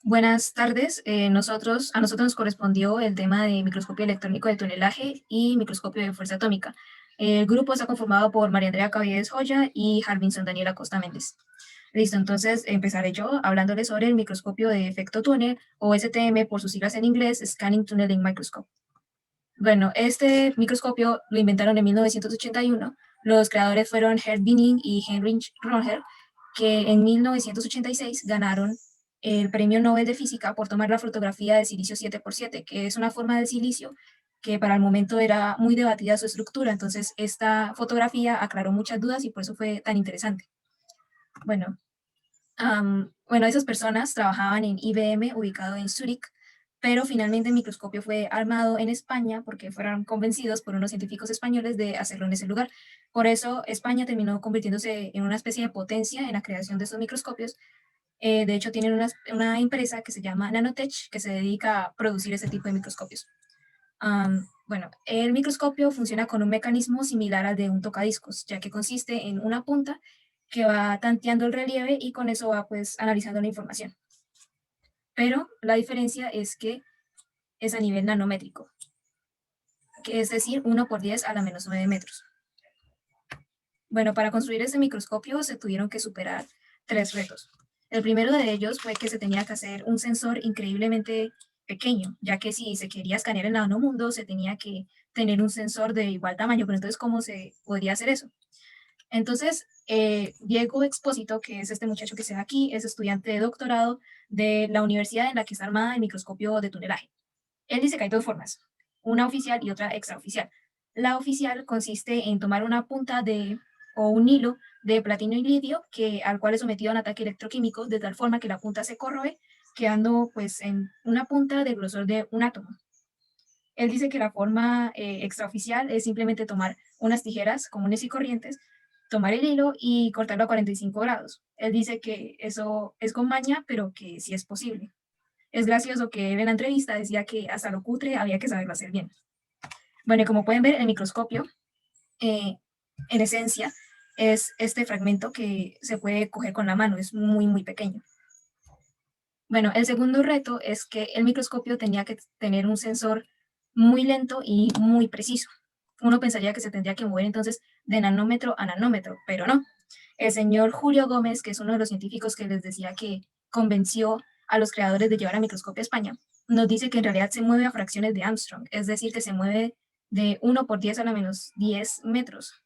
Buenas tardes. A nosotros nos correspondió el tema de microscopio electrónico de tunelaje y microscopio de fuerza atómica. El grupo está conformado por María Andrea Caviedes Joya y Harbinson Daniela Costa Méndez. Listo, entonces empezaré yo hablándoles sobre el microscopio de efecto túnel o STM por sus siglas en inglés, Scanning Tunneling Microscope. Bueno, este microscopio lo inventaron en 1981. Los creadores fueron Herb Binning y Heinrich Röntgen, que en 1986 ganaron el Premio Nobel de Física por tomar la fotografía del silicio 7x7, que es una forma de silicio que para el momento era muy debatida su estructura. Entonces, esta fotografía aclaró muchas dudas y por eso fue tan interesante. Bueno, esas personas trabajaban en IBM, ubicado en Zúrich, pero finalmente el microscopio fue armado en España porque fueron convencidos por unos científicos españoles de hacerlo en ese lugar. Por eso España terminó convirtiéndose en una especie de potencia en la creación de estos microscopios. De hecho, tienen una empresa que se llama Nanotech que se dedica a producir ese tipo de microscopios. El microscopio funciona con un mecanismo similar al de un tocadiscos, ya que consiste en una punta que va tanteando el relieve y con eso va pues analizando la información. Pero la diferencia es que es a nivel nanométrico, que es decir, 1 por 10⁻⁹ Bueno, para construir este microscopio se tuvieron que superar 3 retos. El primero de ellos fue que se tenía que hacer un sensor increíblemente pequeño, ya que si se quería escanear el nanomundo se tenía que tener un sensor de igual tamaño, pero entonces, ¿cómo se podría hacer eso? Entonces, Diego Expósito, que es este muchacho que se ve aquí, es estudiante de doctorado de la universidad en la que está armada el microscopio de tunelaje. Él dice que hay dos formas, una oficial y otra extraoficial. La oficial consiste en tomar una punta o un hilo de platino y lidio al cual es sometido a un ataque electroquímico de tal forma que la punta se corroe, quedando pues en una punta del grosor de un átomo. Él dice que la forma extraoficial es simplemente tomar unas tijeras comunes y corrientes, tomar el hilo y cortarlo a 45 grados. Él dice que eso es con maña, pero que sí es posible. Es gracioso que él en la entrevista decía que hasta lo cutre había que saberlo hacer bien. Bueno, y como pueden ver, el microscopio, eh, en esencia, es este fragmento que se puede coger con la mano, es muy, muy pequeño. Bueno, el segundo reto es que el microscopio tenía que tener un sensor muy lento y muy preciso. Uno pensaría que se tendría que mover entonces de nanómetro a nanómetro, pero no. El señor Julio Gómez, que es uno de los científicos que les decía que convenció a los creadores de llevar a microscopio a España, nos dice que en realidad se mueve a fracciones de Armstrong, es decir, que se mueve de 1 por 10⁻⁻10 metros.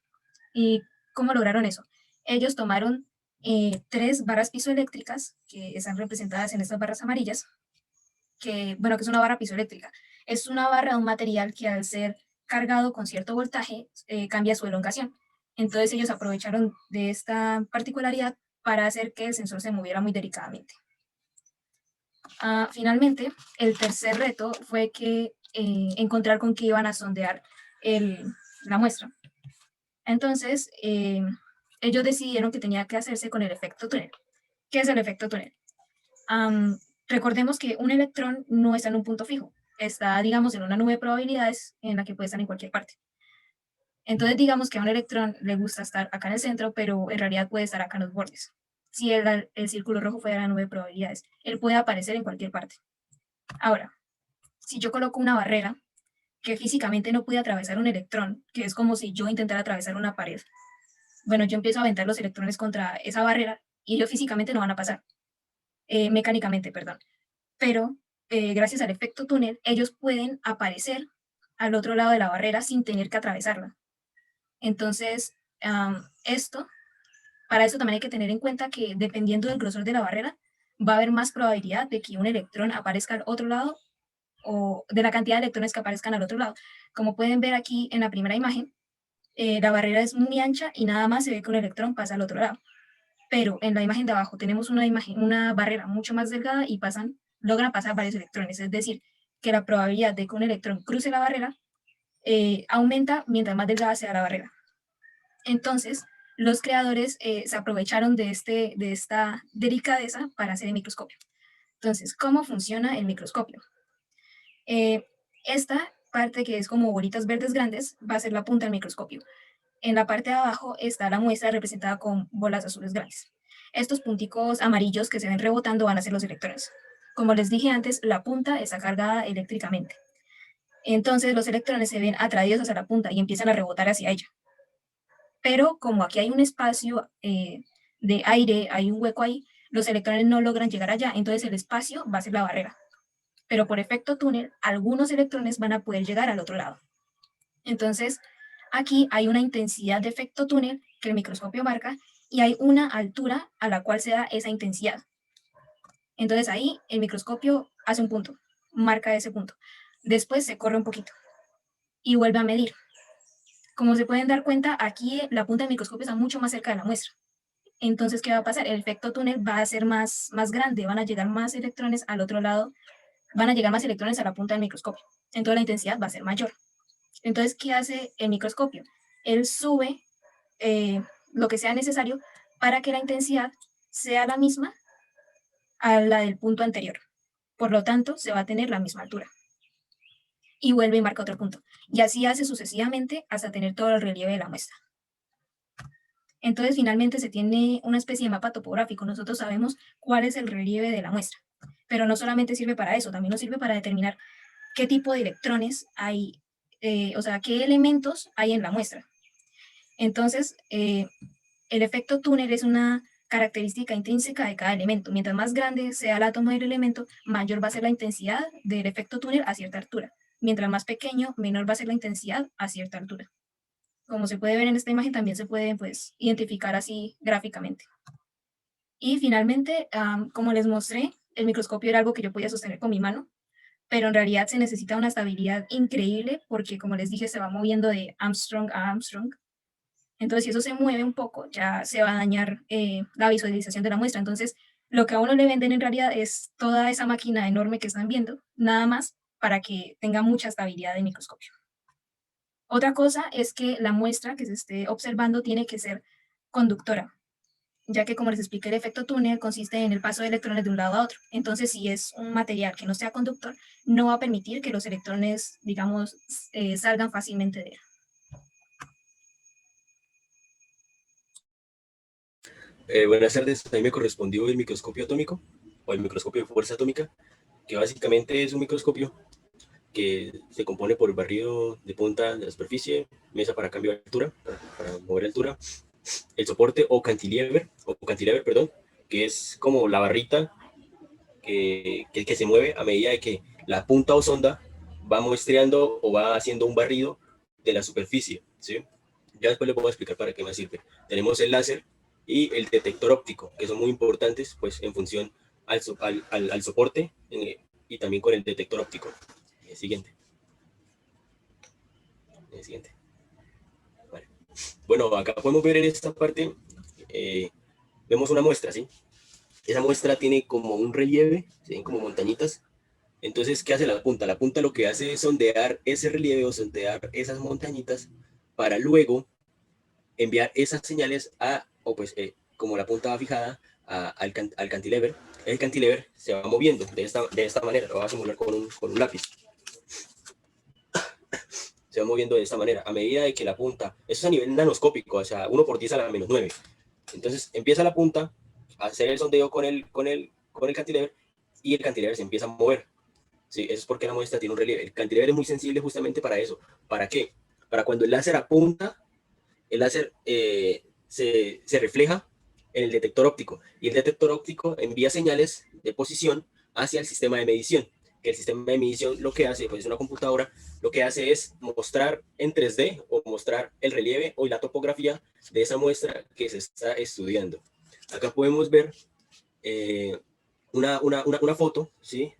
¿Y cómo lograron eso? Ellos tomaron 3 barras pisoeléctricas que están representadas en estas barras amarillas, que es una barra pisoeléctrica. Es una barra de un material que al ser cargado con cierto voltaje cambia su elongación. Entonces ellos aprovecharon de esta particularidad para hacer que el sensor se moviera muy delicadamente. Finalmente, el tercer reto fue que encontrar con qué iban a sondear la muestra. Entonces, ellos decidieron que tenía que hacerse con el efecto túnel. ¿Qué es el efecto túnel? Recordemos que un electrón no está en un punto fijo, está, digamos, en una nube de probabilidades en la que puede estar en cualquier parte. Entonces, digamos que a un electrón le gusta estar acá en el centro, pero en realidad puede estar acá en los bordes. Si el círculo rojo fuera la nube de probabilidades, él puede aparecer en cualquier parte. Ahora, si yo coloco una barrera que físicamente no puede atravesar un electrón, que es como si yo intentara atravesar una pared, bueno, yo empiezo a aventar los electrones contra esa barrera y ellos físicamente no van a pasar, mecánicamente, perdón. Pero gracias al efecto túnel, ellos pueden aparecer al otro lado de la barrera sin tener que atravesarla. Entonces, para eso también hay que tener en cuenta que dependiendo del grosor de la barrera, va a haber más probabilidad de que un electrón aparezca al otro lado o de la cantidad de electrones que aparezcan al otro lado. Como pueden ver aquí en la primera imagen, la barrera es muy ancha y nada más se ve que un electrón pasa al otro lado. Pero en la imagen de abajo tenemos una barrera mucho más delgada y logran pasar varios electrones. Es decir, que la probabilidad de que un electrón cruce la barrera aumenta mientras más delgada sea la barrera. Entonces, los creadores se aprovecharon de esta delicadeza para hacer el microscopio. Entonces, ¿cómo funciona el microscopio? Esta parte que es como bolitas verdes grandes va a ser la punta del microscopio. En la parte de abajo está la muestra representada con bolas azules grandes. Estos punticos amarillos que se ven rebotando van a ser los electrones. Como les dije antes, la punta está cargada eléctricamente. Entonces los electrones se ven atraídos hacia la punta y empiezan a rebotar hacia ella. Pero como aquí hay un espacio de aire, hay un hueco ahí, los electrones no logran llegar allá, entonces el espacio va a ser la barrera. Pero por efecto túnel, algunos electrones van a poder llegar al otro lado. Entonces, aquí hay una intensidad de efecto túnel que el microscopio marca y hay una altura a la cual se da esa intensidad. Entonces ahí el microscopio hace un punto, marca ese punto. Después se corre un poquito y vuelve a medir. Como se pueden dar cuenta, aquí la punta del microscopio está mucho más cerca de la muestra. Entonces, ¿qué va a pasar? El efecto túnel va a ser más grande, van a llegar más electrones al otro lado, van a llegar más electrones a la punta del microscopio. Entonces la intensidad va a ser mayor. Entonces, ¿qué hace el microscopio? Él sube lo que sea necesario para que la intensidad sea la misma a la del punto anterior. Por lo tanto, se va a tener la misma altura. Y vuelve y marca otro punto. Y así hace sucesivamente hasta tener todo el relieve de la muestra. Entonces, finalmente se tiene una especie de mapa topográfico. Nosotros sabemos cuál es el relieve de la muestra. Pero no solamente sirve para eso, también nos sirve para determinar qué tipo de electrones hay, o sea, qué elementos hay en la muestra. Entonces, el efecto túnel es una característica intrínseca de cada elemento. Mientras más grande sea el átomo del elemento, mayor va a ser la intensidad del efecto túnel a cierta altura. Mientras más pequeño, menor va a ser la intensidad a cierta altura. Como se puede ver en esta imagen, también se puede pues, identificar así gráficamente. Y finalmente, como les mostré, el microscopio era algo que yo podía sostener con mi mano, pero en realidad se necesita una estabilidad increíble porque, como les dije, se va moviendo de Armstrong a Armstrong. Entonces, si eso se mueve un poco, ya se va a dañar la visualización de la muestra. Entonces, lo que a uno le venden en realidad es toda esa máquina enorme que están viendo, nada más para que tenga mucha estabilidad de microscopio. Otra cosa es que la muestra que se esté observando tiene que ser conductora, ya que como les expliqué, el efecto túnel consiste en el paso de electrones de un lado a otro. Entonces, si es un material que no sea conductor, no va a permitir que los electrones, digamos, salgan fácilmente de él. Buenas tardes, a mí me correspondió el microscopio atómico o el microscopio de fuerza atómica, que básicamente es un microscopio que se compone por barrido de punta de la superficie, mesa para cambio de altura, para mover altura, el soporte o cantilever, perdón, que es como la barrita que se mueve a medida de que la punta o sonda va muestreando o va haciendo un barrido de la superficie, ¿sí? Ya después le puedo explicar para qué más sirve. Tenemos el láser y el detector óptico, que son muy importantes pues en función al soporte y también con el detector óptico. Siguiente. Siguiente. Vale. Bueno, acá podemos ver en esta parte, vemos una muestra, ¿sí? Esa muestra tiene como un relieve, ¿sí? Como montañitas. Entonces, ¿qué hace la punta? La punta lo que hace es sondear ese relieve o sondear esas montañitas para luego enviar esas señales o pues como la punta va fijada al cantilever, el cantilever se va moviendo de esta manera, lo voy a simular con un lápiz. Se va moviendo de esta manera, a medida de que la punta, eso es a nivel nanoscópico, o sea, 1 por 10 a la menos 9. Entonces empieza la punta a hacer el sondeo con el cantilever y el cantilever se empieza a mover. Sí, eso es porque la muestra tiene un relieve. El cantilever es muy sensible justamente para eso. ¿Para qué? Para cuando el láser apunta, el láser se refleja en el detector óptico y el detector óptico envía señales de posición hacia el sistema de medición, que el sistema de medición lo que hace, pues es una computadora, lo que hace es mostrar en 3D o mostrar el relieve o la topografía de esa muestra que se está estudiando. Acá podemos ver una foto, ¿sí?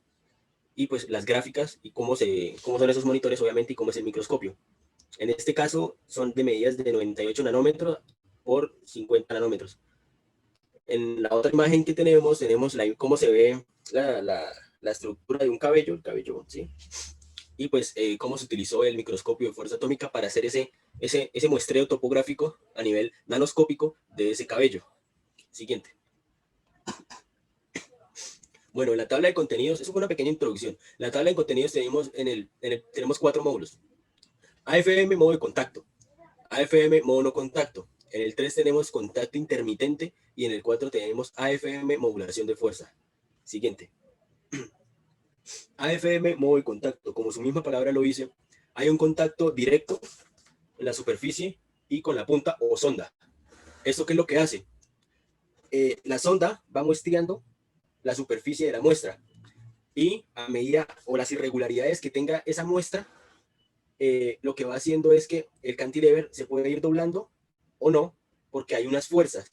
Y pues las gráficas y cómo son esos monitores, obviamente, y cómo es el microscopio. En este caso son de medidas de 98 nanómetros por 50 nanómetros. En la otra imagen que tenemos cómo se ve la estructura de un cabello, el cabello, ¿sí? Y pues cómo se utilizó el microscopio de fuerza atómica para hacer ese muestreo topográfico a nivel nanoscópico de ese cabello. Siguiente. Bueno, en la tabla de contenidos, eso fue una pequeña introducción. La tabla de contenidos tenemos 4 módulos. AFM, modo de contacto. AFM, modo no contacto. En el 3 tenemos contacto intermitente y en el 4 tenemos AFM, modulación de fuerza. Siguiente. AFM, modo de contacto. Como su misma palabra lo dice, hay un contacto directo en la superficie y con la punta o sonda. ¿Esto qué es lo que hace? La sonda va muestreando la superficie de la muestra y a medida o las irregularidades que tenga esa muestra, lo que va haciendo es que el cantilever se puede ir doblando o no, porque hay unas fuerzas.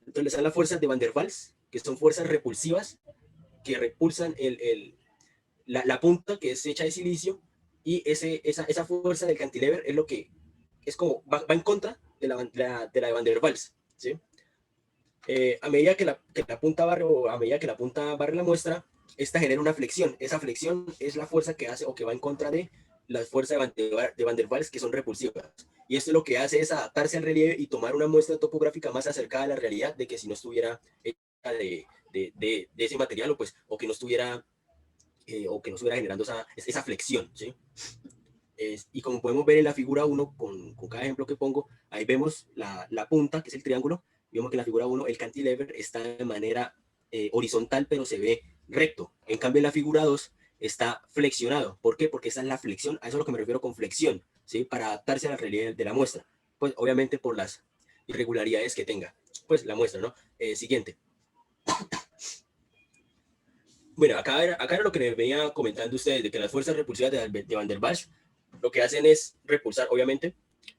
Entonces están las fuerzas de Van der Waals, que son fuerzas repulsivas que repulsan la punta que es hecha de silicio, y esa fuerza del cantilever es lo que es como va en contra de la de Van der Waals, ¿sí? A medida que la punta barre o a medida que la punta barre la muestra, esta genera una flexión. Esa flexión es la fuerza que hace o que va en contra de las fuerzas de Van der Waals, que son repulsivas. Y esto lo que hace es adaptarse al relieve y tomar una muestra topográfica más acercada a la realidad de que si no estuviera hecha de ese material, o, pues, o que no estuviera generando esa flexión, ¿sí? Y como podemos ver en la figura 1, con cada ejemplo que pongo, ahí vemos la punta, que es el triángulo. Vemos que en la figura 1 el cantilever está de manera horizontal, pero se ve recto. En cambio, en la figura 2 está flexionado. ¿Por qué? Porque esa es la flexión, a eso es a lo que me refiero con flexión, ¿sí? Para adaptarse a la realidad de la muestra. Pues obviamente por las irregularidades que tenga, pues la muestra, ¿no? Siguiente. Bueno, acá era lo que les venía comentando ustedes, de que las fuerzas repulsivas de Van der Waals lo que hacen es repulsar, obviamente,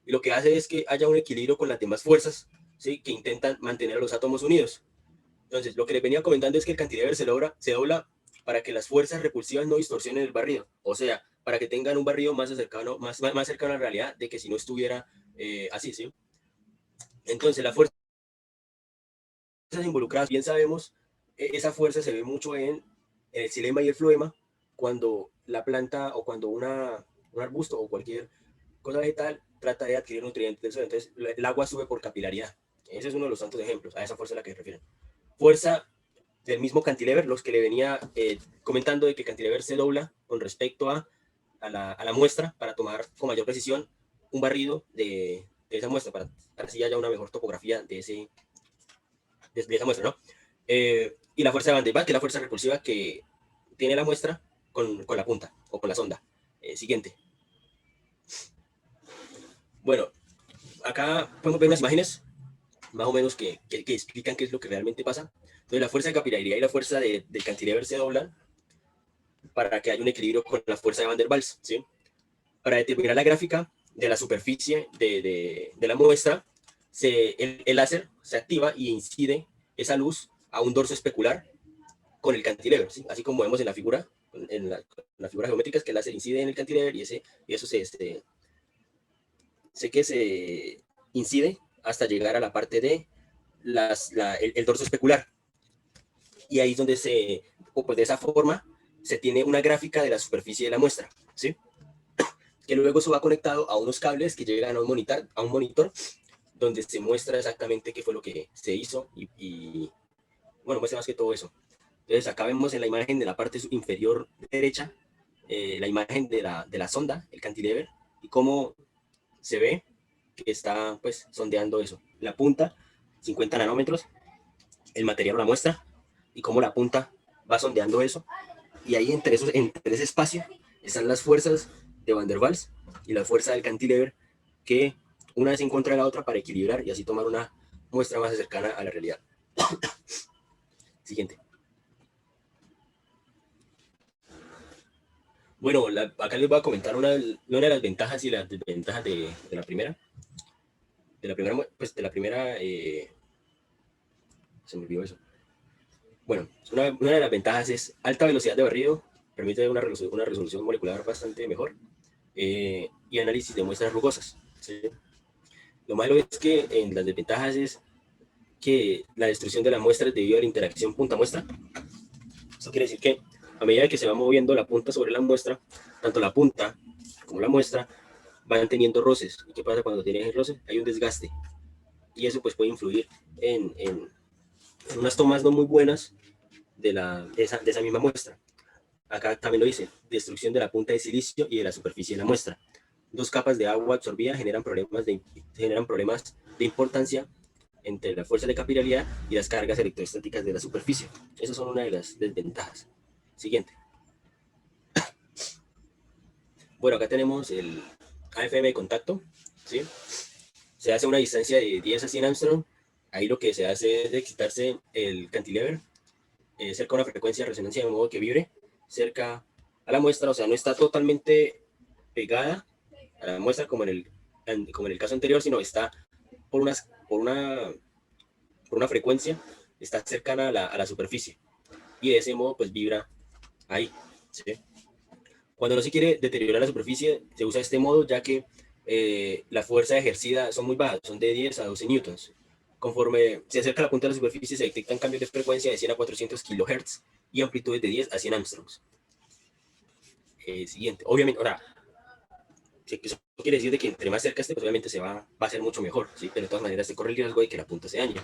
y lo que hace es que haya un equilibrio con las demás fuerzas, ¿sí? Que intentan mantener a los átomos unidos. Entonces, lo que les venía comentando es que el cantilever se dobla para que las fuerzas repulsivas no distorsionen el barrido, o sea, para que tengan un barrido más cercano a la realidad de que si no estuviera así, ¿sí? Entonces, las fuerzas involucradas, bien sabemos, esa fuerza se ve mucho en el xilema y el floema, cuando la planta o cuando un arbusto o cualquier cosa vegetal trata de adquirir nutrientes del suelo. Entonces, el agua sube por capilaridad. Ese es uno de los tantos ejemplos, a esa fuerza a la que se refieren. Fuerza del mismo cantilever, los que le venía comentando de que el cantilever se dobla con respecto a la muestra para tomar con mayor precisión un barrido de esa muestra, para así haya una mejor topografía de esa muestra, ¿no? Y la fuerza de Van der Waals, que es la fuerza repulsiva que tiene la muestra con la punta o con la sonda. Siguiente. Bueno, acá podemos ver unas imágenes más o menos que explican qué es lo que realmente pasa. Entonces, la fuerza de capilaridad y la fuerza del cantilever se doblan para que haya un equilibrio con la fuerza de Van der Waals, ¿sí? Para determinar la gráfica de la superficie de la muestra, el láser se activa y incide esa luz a un dorso especular con el cantilever, ¿sí? Así como vemos en la figura, en la figura geométrica, que el láser incide en el cantilever y eso sé que se incide hasta llegar a la parte de el dorso especular. Y ahí es donde pues de esa forma, se tiene una gráfica de la superficie de la muestra, ¿sí? Que luego eso va conectado a unos cables que llegan a un monitor donde se muestra exactamente qué fue lo que se hizo y bueno, muestra más que todo eso. Entonces acá vemos en la imagen de la parte inferior derecha la imagen de la sonda, el cantilever, y cómo se ve que está pues sondeando eso. La punta, 50 nanómetros, el material o la muestra, y cómo la punta va sondeando eso. Y ahí entre ese espacio están las fuerzas de Van der Waals y la fuerza del cantilever, que una vez en contra de la otra para equilibrar y así tomar una muestra más cercana a la realidad. Siguiente. Bueno, acá les voy a comentar una de las ventajas y las desventajas de la primera. Se me olvidó eso. Bueno, una de las ventajas es alta velocidad de barrido, permite una resolución molecular bastante mejor, y análisis de muestras rugosas, ¿sí? Lo malo es que en las desventajas es que la destrucción de la muestra es debido a la interacción punta-muestra. Eso quiere decir que a medida que se va moviendo la punta sobre la muestra, tanto la punta como la muestra van teniendo roces. ¿Y qué pasa cuando tienen roces? Hay un desgaste. Y eso pues puede influir en unas tomas no muy buenas de esa misma muestra. Acá también lo dice, destrucción de la punta de silicio y de la superficie de la muestra. Dos capas de agua absorbida generan problemas de importancia entre la fuerza de capilaridad y las cargas electrostáticas de la superficie. Esas son una de las desventajas. Siguiente. Bueno, acá tenemos el AFM de contacto, ¿sí? Se hace a una distancia de 10 a 100 Armstrong. Ahí lo que se hace es excitarse el cantilever cerca de una frecuencia de resonancia de modo que vibre cerca a la muestra, o sea, no está totalmente pegada a la muestra como en el caso anterior, sino está por, unas, por una frecuencia, está cercana a la superficie y de ese modo pues vibra ahí. ¿Sí? Cuando no se quiere deteriorar la superficie, se usa este modo ya que la fuerza ejercida son muy bajas, son de 10 a 12 newtons. Conforme se acerca la punta de la superficie, se detectan cambios de frecuencia de 100 a 400 kHz y amplitudes de 10 a 100 Armstrongs. Siguiente. Obviamente, ahora, eso quiere decir de que entre más cerca esté, pues obviamente va a ser mucho mejor, ¿sí? Pero de todas maneras se corre el riesgo de que la punta se dañe.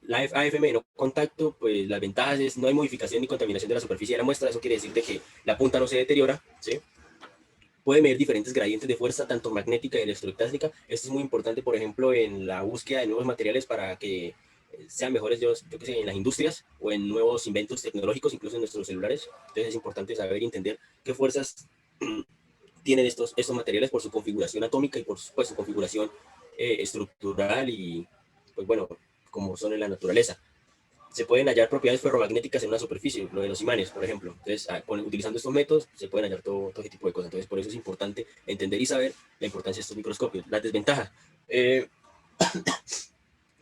La AFM no contacto, pues las ventajas es no hay modificación ni contaminación de la superficie de la muestra. Eso quiere decir de que la punta no se deteriora, ¿sí? Puede medir diferentes gradientes de fuerza, tanto magnética y electrostática. Esto es muy importante, por ejemplo, en la búsqueda de nuevos materiales para que sean mejores, yo que sé, en las industrias o en nuevos inventos tecnológicos, incluso en nuestros celulares. Entonces es importante saber y entender qué fuerzas tienen estos materiales por su configuración atómica y por pues, su configuración estructural y, pues bueno, como son en la naturaleza. Se pueden hallar propiedades ferromagnéticas en una superficie, lo de los imanes, por ejemplo. Entonces, utilizando estos métodos, se pueden hallar todo ese tipo de cosas. Entonces, por eso es importante entender y saber la importancia de estos microscopios. Las desventajas.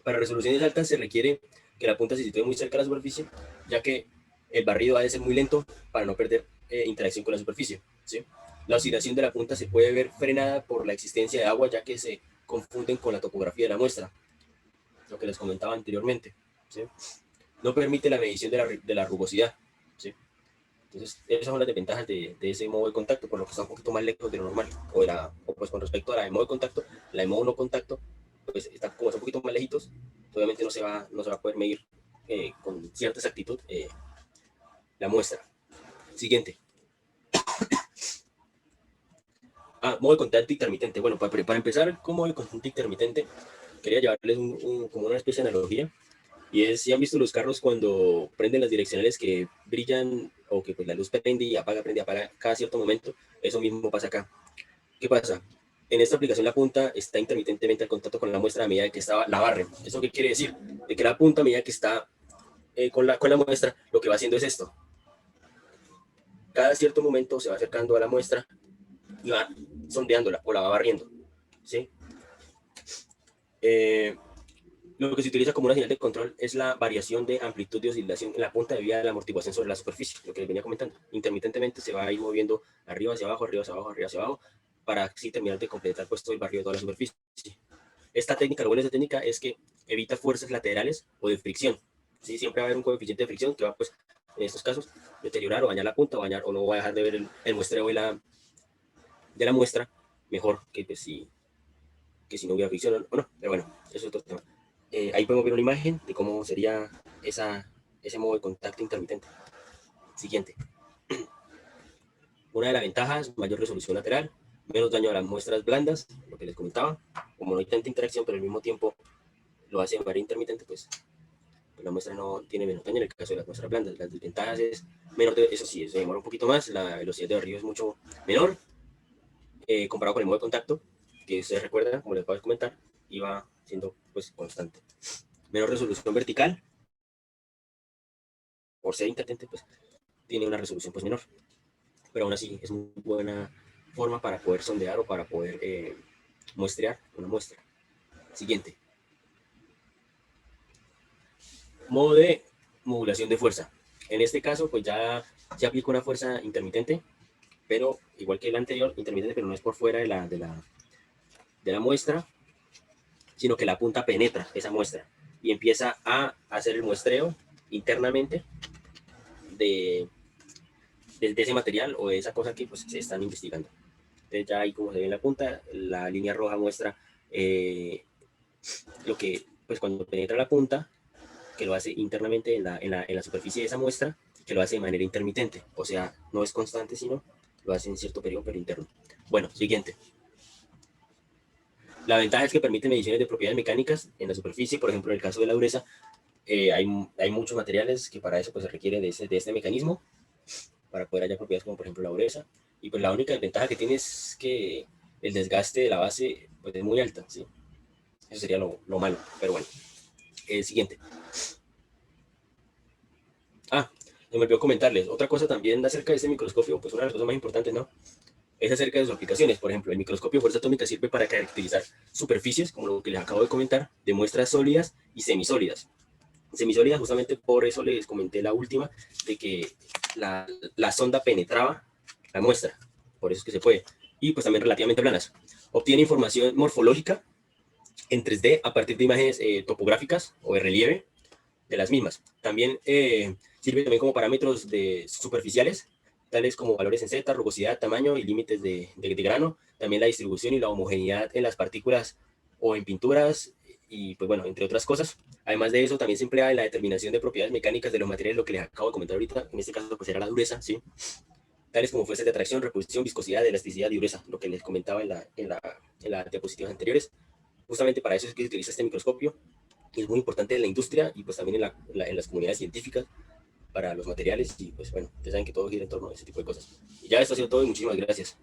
Para resoluciones altas se requiere que la punta se sitúe muy cerca de la superficie, ya que el barrido ha de ser muy lento para no perder interacción con la superficie. ¿Sí? La oscilación de la punta se puede ver frenada por la existencia de agua, ya que se confunden con la topografía de la muestra, lo que les comentaba anteriormente. ¿Sí? No permite la medición de la rugosidad. ¿Sí? Entonces, esas son las desventajas de ese modo de contacto, por lo que está un poquito más lejos de lo normal. O pues con respecto a la de modo de contacto, la de modo no contacto, pues está como está un poquito más lejitos, obviamente no se va a poder medir con cierta exactitud la muestra. Siguiente. Modo de contacto intermitente. Bueno, para empezar con modo de contacto intermitente, quería llevarles como una especie de analogía. Y es, si han visto los carros cuando prenden las direccionales que brillan o que pues, la luz prende y apaga cada cierto momento, eso mismo pasa acá. ¿Qué pasa? En esta aplicación la punta está intermitentemente al contacto con la muestra a medida que la barre. ¿Eso qué quiere decir? De que la punta a medida que está con la muestra, lo que va haciendo es esto. Cada cierto momento se va acercando a la muestra y va sondeándola o la va barriendo. ¿Sí? Lo que se utiliza como una señal de control es la variación de amplitud de oscilación en la punta debido a la amortiguación sobre la superficie, lo que les venía comentando. Intermitentemente se va a ir moviendo arriba hacia abajo, arriba hacia abajo, arriba hacia abajo, para así terminar de completar pues, todo el barrido de toda la superficie. Esta técnica, lo bueno de esta técnica es que evita fuerzas laterales o de fricción. ¿Sí? Siempre va a haber un coeficiente de fricción que va, pues, en estos casos, deteriorar o dañar la punta, o no va a dejar de ver el muestreo de la muestra mejor que, pues, que si no hubiera fricción o no. Pero bueno, eso es otro tema. Ahí podemos ver una imagen de cómo sería ese modo de contacto intermitente. Siguiente. Una de las ventajas, mayor resolución lateral, menos daño a las muestras blandas, lo que les comentaba. Como no hay tanta interacción, pero al mismo tiempo lo hace de manera intermitente, pues la muestra no tiene menos daño en el caso de las muestras blandas. Las desventajas es menor, eso sí, se demora un poquito más, la velocidad de barrido es mucho menor, comparado con el modo de contacto, que ustedes recuerdan, como les acabo de comentar, iba siendo pues constante. Menor resolución vertical, por ser intermitente, pues tiene una resolución pues menor, pero aún así es muy buena forma para poder sondear o para poder muestrear una muestra. Siguiente. Modo de modulación de fuerza. En este caso, pues ya se aplica una fuerza intermitente, pero igual que el anterior, intermitente, pero no es por fuera de la muestra, sino que la punta penetra esa muestra y empieza a hacer el muestreo internamente de ese material o de esa cosa que pues, se están investigando. Entonces ya ahí como se ve en la punta, la línea roja muestra lo que, pues cuando penetra la punta, que lo hace internamente en la superficie de esa muestra, que lo hace de manera intermitente, o sea, no es constante, sino lo hace en cierto periodo, pero interno. Bueno, siguiente. La ventaja es que permite mediciones de propiedades mecánicas en la superficie, por ejemplo, en el caso de la dureza, hay muchos materiales que para eso pues, se requiere de este mecanismo, para poder hallar propiedades como por ejemplo la dureza. Y pues la única desventaja que tiene es que el desgaste de la base pues, es muy alta, ¿sí? Eso sería lo malo, pero bueno. Siguiente. Se me olvidó comentarles, otra cosa también acerca de este microscopio, pues una de las cosas más importantes, ¿no? Es acerca de sus aplicaciones. Por ejemplo, el microscopio de fuerza atómica sirve para caracterizar superficies, como lo que les acabo de comentar, de muestras sólidas y semisólidas. Semisólidas, justamente por eso les comenté la última, de que la sonda penetraba la muestra, por eso es que se puede. Y pues también relativamente planas. Obtiene información morfológica en 3D a partir de imágenes topográficas o de relieve de las mismas. También sirve también como parámetros superficiales, tales como valores en Z, rugosidad, tamaño y límites de grano. También la distribución y la homogeneidad en las partículas o en pinturas y, pues bueno, entre otras cosas. Además de eso, también se emplea en la determinación de propiedades mecánicas de los materiales, lo que les acabo de comentar ahorita. En este caso, pues será la dureza, ¿sí? Tales como fuerzas de atracción, repulsión, viscosidad, elasticidad y dureza, lo que les comentaba en las diapositivas anteriores. Justamente para eso es que se utiliza este microscopio y es muy importante en la industria y pues también en las comunidades científicas para los materiales y pues bueno, ustedes saben que todo gira en torno a ese tipo de cosas. Y ya esto ha sido todo y muchísimas gracias.